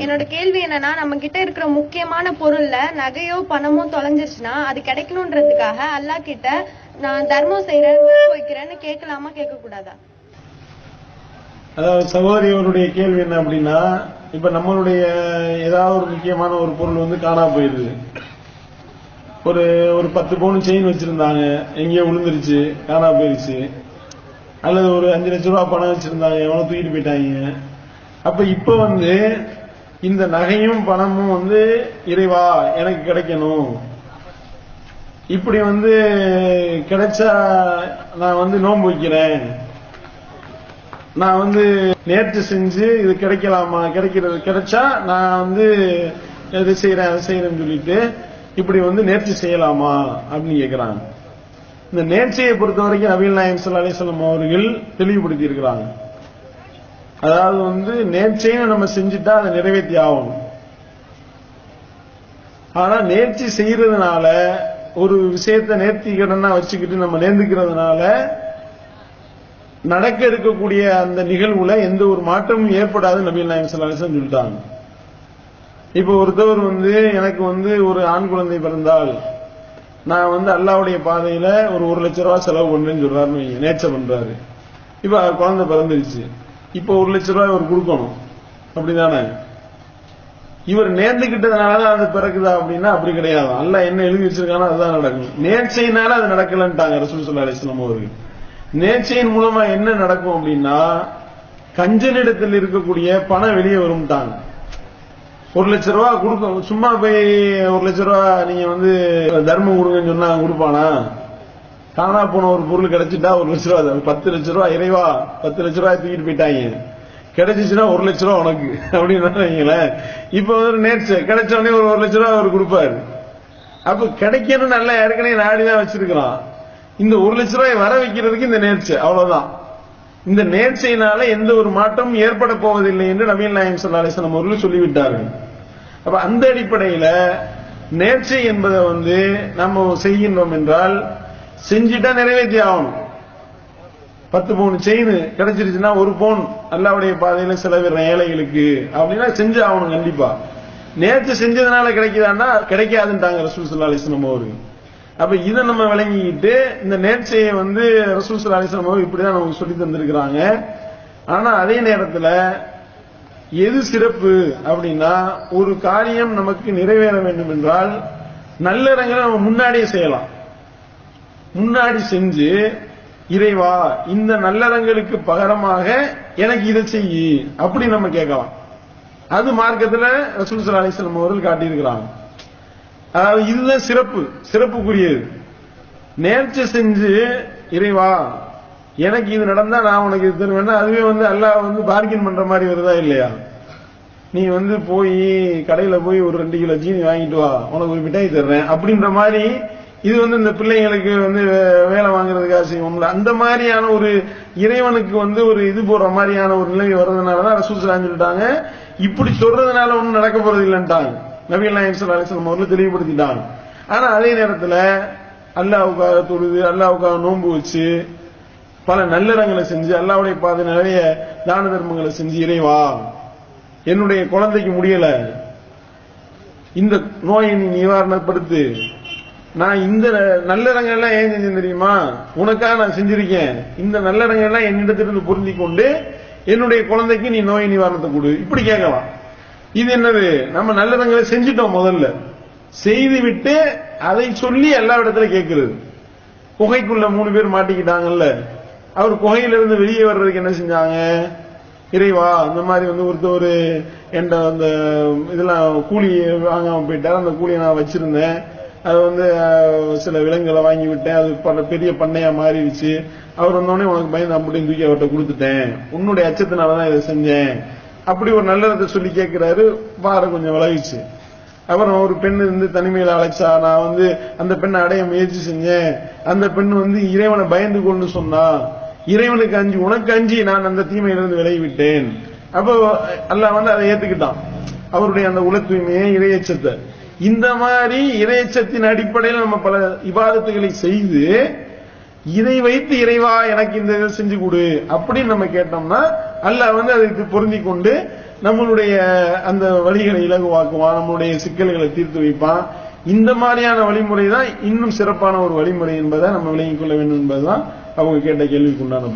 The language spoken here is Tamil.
என்னோட கேள்வி என்னன்னா, நம்ம கிட்ட இருக்கிற முக்கியமான பொருள்ல நகையோ பணமோ தொலைஞ்சிருச்சுன்னா அது கிடைக்கணும்ன்றதுக்காக அல்லாஹ் கிட்ட நான் தர்மம் செய்யறேன் வைக்கிறேன்னு கேட்கலாமா கேட்க கூடாதா? அதாவது சகோதரியோருடைய கேள்வி என்ன அப்படின்னா, இப்ப நம்மளுடைய ஏதாவது ஒரு முக்கியமான ஒரு பொருள் வந்து காணா போயிருது. ஒரு 10 பவுன் செயின் வச்சிருந்தாங்க, எங்கேயோ விழுந்துருச்சு, காணா போயிருச்சு. அல்லது ஒரு 5 லட்சம் ரூபாய் பணம் வச்சிருந்தாங்க, எவனோ தூக்கிட்டு போயிட்டாங்க. அப்ப இப்ப வந்து இந்த நகையும் பணமும் வந்து இறைவா எனக்கு கிடைக்கணும், இப்படி வந்து கிடைச்சா நான் வந்து நோன்பு வைக்கிறேன், நான் வந்து நேர்ச்சி செஞ்சு இது கிடைக்கலாமா, கிடைச்சா நான் வந்து இது செய்யறேன் அதை செய்யறேன்னு சொல்லிட்டு இப்படி வந்து நேர்ச்சி செய்யலாமா அப்படின்னு கேட்கிறாங்க. இந்த நேர்ச்சியை பொறுத்த வரைக்கும் நபிகள் நாயகம் ஸல்லல்லாஹு அலைஹி வஸல்லம் அவர்கள் தெளிவுபடுத்தி இருக்கிறாங்க. அதாவது வந்து நேர்ச்சியும் நம்ம செஞ்சுட்டா அதை நிறைவேற்றி ஆகணும். ஆனா நேர்ச்சி செய்யறதுனால, ஒரு விஷயத்தை நேர்த்திக்கடனா வச்சுக்கிட்டு நம்ம நேர்ந்துக்கிறதுனால நடக்க இருக்கக்கூடிய அந்த நிகழ்வுல எந்த ஒரு மாற்றமும் ஏற்படாது நபிகள் நாயகம் ஸல்லல்லாஹு அலைஹி வஸல்லம் சொல்லிட்டாங்க. இப்ப ஒருத்தவர் வந்து எனக்கு வந்து ஒரு ஆண் குழந்தை பிறந்தால் நான் வந்து அல்லாஹ்வுடைய பாதையில ஒரு 1 லட்சம் ரூபாய் செலவு பண்றேன்னு சொல்றாருன்னு நேர்ச்சை பண்றாரு. இப்ப குழந்தை பிறந்துருச்சு, இப்ப 1 லட்சம் ரூபாய் இவர் கொடுக்கணும், அப்படிதானே? இவர் நேர்ந்துகிட்டதுனாலதான் அது பிறகுதா அப்படின்னா அப்படி கிடையாது. அல்லாஹ் என்ன எழுதி வச்சிருக்கானோ அதுதான் நடக்கும். நேர்ச்சையினால அது நடக்கலன்ட்டாங்க ரசூல் ஸல்லல்லாஹு அலைஹி வஸல்லம் அவர்கள். நேர்ச்சையின் மூலமா என்ன நடக்கும் அப்படின்னா, கஞ்சனிடத்தில் இருக்கக்கூடிய பணம் வெளியே வரும்ட்டாங்க. 1 லட்சம் ரூபாய் கொடுக்க சும்மா போய் 1 லட்சம் ரூபாய் நீங்க வந்து தர்மம் கொடுங்கன்னு சொன்னா கொடுப்பானா? காணா போன ஒரு பொருள் கிடைச்சிட்டா 1 லட்சம் ரூபாய், 10 லட்சம் ரூபாய் இறைவா 10 லட்சம் ரூபாய் தூக்கிட்டு போயிட்டாங்க, கிடைச்சிச்சுன்னா 1 லட்சம் ரூபாய் உனக்கு அப்படின்னு. இப்ப வந்து நேர்ச்சை கிடைச்ச உடனே ஒரு 1 லட்சம் ரூபாய் அவர் கொடுப்பாரு. அப்ப கிடைக்கணும் நல்லா ஏற்கனவே நாடிதான் வச்சிருக்கிறான். இந்த 1 லட்சம் ரூபாய் வர வைக்கிறதுக்கு இந்த நேர்ச்சை, அவ்வளவுதான். இந்த நேர்ச்சையினால எந்த ஒரு மாற்றமும் ஏற்பட போவதில்லை என்று நபிகள் நாயகம் ஸல்லல்லாஹு அலைஹி வஸல்லம் அவர்கள் சொல்லிவிட்டார்கள். அப்ப அந்த அடிப்படையில நேர்ச்சை என்பதை வந்து நம்ம செய்கின்றோம் என்றால் செஞ்சுட்டா நிறைவேற்றி ஆகணும். 10 பவுன் செயின் கிடைச்சிருச்சுன்னா 1 பவுன் அல்லாஹ்வுடைய பாதையில செலவிடுற ஏழைகளுக்கு அப்படின்னா செஞ்சு ஆகணும் கண்டிப்பா. நேர்ச்சை செஞ்சதுனால கிடைக்குதான்னா கிடைக்காதுன்றாங்க ரசூல் ஸல்லல்லாஹு அலைஹி வஸல்லம் அவர்கள். அப்ப இதை நம்ம விளங்கிக்கிட்டு இந்த நேர்ச்சையை வந்து ரசூல் ஸல்லல்லாஹு அலைஹி வஸல்லம் இப்படிதான் நமக்கு சொல்லி தந்திருக்கிறாங்க. ஆனா அதே நேரத்துல எது சிறப்பு அப்படின்னா, ஒரு காரியம் நமக்கு நிறைவேற வேண்டும் என்றால் நல்லறங்களை நம்ம முன்னாடியே செய்யலாம். முன்னாடி செஞ்சு இறைவா இந்த நல்லறங்களுக்கு பகரமாக எனக்கு இதை செய்யி அப்படி நம்ம கேட்கலாம். அது மார்க்கத்துல ரசூல் ஸல்லல்லாஹு அலைஹி வஸல்லம் அவர்கள் காட்டியிருக்கிறாங்க. அதாவது இதுதான் சிறப்புக்குரியது. நேர்ச்சி செஞ்சு இறைவா எனக்கு இது நடந்தா நான் உனக்கு இது தருவேன்னா அதுவே வந்து அல்லாஹ் வந்து பார்கின் பண்ற மாதிரி வருதா இல்லையா? நீ வந்து போய் கடையில போய் ஒரு 2 கிலோ ஜீனி வாங்கிட்டு வா, உனக்கு ஒரு மிட்டாய் தர்றேன் அப்படின்ற மாதிரி. இது வந்து இந்த பிள்ளைங்களுக்கு வந்து வேலை வாங்குறதுக்காக செய்வோம்ல, அந்த மாதிரியான ஒரு இறைவனுக்கு வந்து ஒரு இது போற மாதிரியான ஒரு நிலை வர்றதுனாலதான் ரசூல் ஸல்லல்லாஹு அலைஹி வஸல்லம் சொல்லிட்டாங்க. இப்படி சொல்றதுனால ஒன்னும் நடக்க போறது இல்லைன்ட்டாங்க நபிகள் நாயகம் ஸல்லல்லாஹு அலைஹி வஸல்லம் அவர்கள் தெளிவுபடுத்திட்டாங்க. ஆனா அதே நேரத்துல அல்லாஹ்வுக்காக தொழுது, அல்லாஹ்வுக்காக நோன்பு வச்சு, பல நல்லறங்களை செஞ்சு, அல்லாஹ்வுடைய பாதை நிறைய தான தர்மங்களை செஞ்சு இறைவா என்னுடைய குழந்தைக்கு முடியல, இந்த நோயை நீ நிவாரணப்படுத்து, நான் இந்த நல்லறங்கள்லாம் ஏன் செஞ்சேன் தெரியுமா, உனக்காக நான் செஞ்சிருக்கேன், இந்த நல்லறங்கள்லாம் என்னிடத்திலிருந்து பொருந்தி கொண்டு என்னுடைய குழந்தைக்கு நீ நோய் நிவாரணத்தை கொடு, இப்படி கேட்கலாம். இது என்னது, நம்ம நல்லறங்களை செஞ்சிட்டோம், முதல்ல செய்து விட்டு அதை சொல்லி எல்லா இடத்துல கேட்கிறது. குகைக்குள்ள 3 பேர் மாட்டிக்கிட்டாங்கல்ல, அவர் குகையிலிருந்து வெளியே வர்றதுக்கு என்ன செஞ்சாங்க, இறைவா இந்த மாதிரி வந்து ஒருத்தர் என்ற அந்த இதெல்லாம் கூலி வாங்காம போயிட்டார், அந்த கூலியை நான் வச்சிருந்தேன், அது வந்து சில விலங்குகளை வாங்கி விட்டேன், அது பல பெரிய பண்ணையா மாறிடுச்சு, அவர் வந்தோடனே உனக்கு பயந்து அப்படியும் தூக்கி அவர்கிட்ட கொடுத்துட்டேன், உன்னுடைய அச்சத்தினாலதான் இதை செஞ்சேன், அப்படி ஒரு நல்லதை சொல்லி கேட்கிறாரு. பார கொஞ்சம் விலகிச்சு. அப்புறம் ஒரு பெண்ணு இருந்து தனிமையில அழைச்சா, நான் வந்து அந்த பெண்ணை அடைய முயற்சி செஞ்சேன், அந்த பெண் வந்து இறைவனை பயந்து கொண்டு சொன்னா, இறைவனுக்கு அஞ்சி உனக்கு அஞ்சி நான் அந்த தீமையிலிருந்து விலகி விட்டேன். அப்போ அல்லாஹ் வந்து அதை ஏத்துக்கிட்டான், அவருடைய அந்த உல தூய்மையை, இறையச்சத்தை. இந்த மாதிரி இறையச்சத்தின் அடிப்படையில் நம்ம பல இபாதத்துகளை செய்து இதை வைத்து இறைவா எனக்கு இந்த இதை செஞ்சு கொடு அப்படின்னு நம்ம கேட்டோம்னா அல்லாஹ் வந்து அதுக்கு பொருந்தி கொண்டு நம்மளுடைய அந்த வழிகளை இலகுவாக்குவான், நம்மளுடைய சிக்கல்களை தீர்த்து வைப்பான். இந்த மாதிரியான வழிமுறை தான் இன்னும் சிறப்பான ஒரு வழிமுறை என்பதை நம்ம விளங்கிக் கொள்ள வேண்டும் என்பதுதான் அவங்க கேட்ட கேள்விக்குண்டான